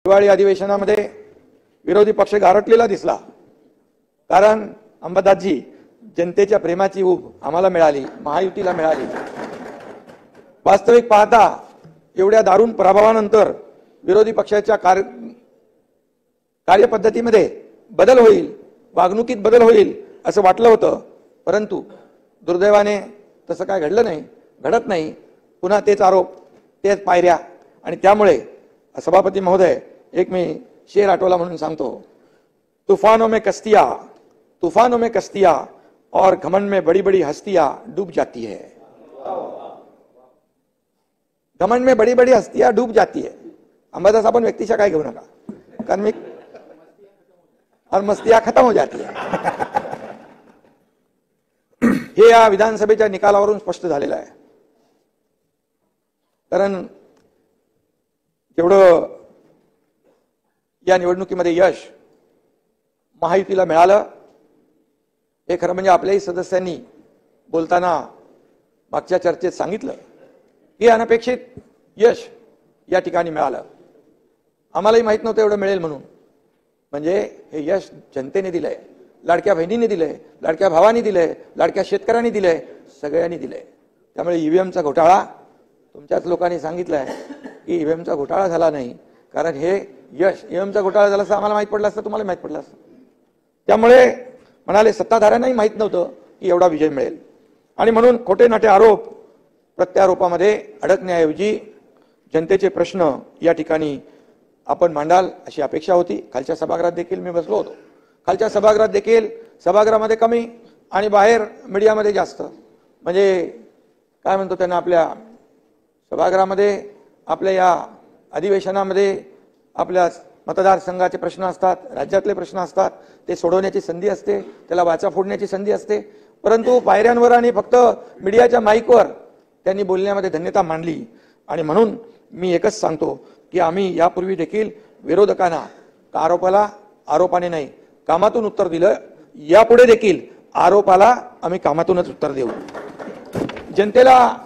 हिवाळी अधिवेशनामध्ये विरोधी पक्ष गारटलेला दिसला, कारण अंबादासजी जनतेच्या प्रेमाची ऊब आम्हाला मिळाली, महायुतीला मिळाली। वास्तविक पाहता एवढ्या दारुण पराभवानंतर विरोधी पक्षाच्या कार्यपद्धतीमध्ये बदल होईल, वागणुकीत बदल होईल असं वाटलं होतं, परंतु दुर्दैवाने तसं काय घडलं नाही, घडत नाही। पुन्हा तेच आरोप, तेच पायऱ्या, आणि त्यामुळे सभापती महोदय एक मी शेर आठवला म्हणून सांगतो, तूफानों में कश्तियां और घमंड में बड़ी बड़ी हस्तियां डूब जाती है। घमंड में बड़ी बड़ी हस्तियां डूब जाती है। अंबादास आपण व्यक्तिशः काय घेऊ नका, कारण मी और मस्तियां खत्म हो जाती है। हे या विधानसभेच्या निकालावरून स्पष्ट झालेलं आहे। कारण जेवढं या निवडणुकीमध्ये यश महायुतीला मिळालं, हे खरं म्हणजे आपल्याही सदस्यांनी बोलताना मागच्या चर्चेत सांगितलं की अनपेक्षित यश या ठिकाणी मिळालं। आम्हालाही माहित नव्हतं एवढं मिळेल म्हणून। म्हणजे हे यश जनतेने दिलंय, लाडक्या बहिणींनी दिलंय, लाडक्या भावांनी दिलंय, लाडक्या शेतकऱ्यांनी दिलंय, सगळ्यांनी दिलंय। त्यामुळे ईव्हीएमचा घोटाळा तुमच्याच लोकांनी सांगितलंय की ईव्हीएमचा घोटाळा झाला नाही, कारण हे यश ईव्हीएमचा घोटाळा झाला असं आम्हाला माहित पडलं असतं, तुम्हाला माहित पडलं असतं। त्यामुळे म्हणाले सत्ताधाऱ्यांनाही माहित नव्हतं की एवढा विजय मिळेल, आणि म्हणून खोटे नाटे आरोप प्रत्यारोपामध्ये अडकण्याऐवजी जनतेचे प्रश्न या ठिकाणी आपण मांडाल अशी अपेक्षा होती। खालच्या सभागृहात देखील मी बसलो होतो, खालच्या सभागृहात देखील, सभागृहामध्ये कमी आणि बाहेर मीडियामध्ये जास्त, म्हणजे काय म्हणतो त्यांना, आपल्या सभागृहामध्ये आपल्या या अधिवेशनामध्ये आपल्या मतदारसंघाचे प्रश्न असतात, राज्यातले प्रश्न असतात, ते सोडवण्याची संधी असते, त्याला वाचा फोडण्याची संधी असते, परंतु पायऱ्यांवर आणि फक्त मीडियाच्या माईकवर त्यांनी बोलण्यामध्ये धन्यता मांडली। आणि म्हणून मी एकच सांगतो की आम्ही यापूर्वी देखील विरोधकांना आरोपाला आरोपाने नाही कामातून उत्तर दिलं, यापुढे देखील आरोपाला आम्ही कामातूनच उत्तर देऊ। जनतेला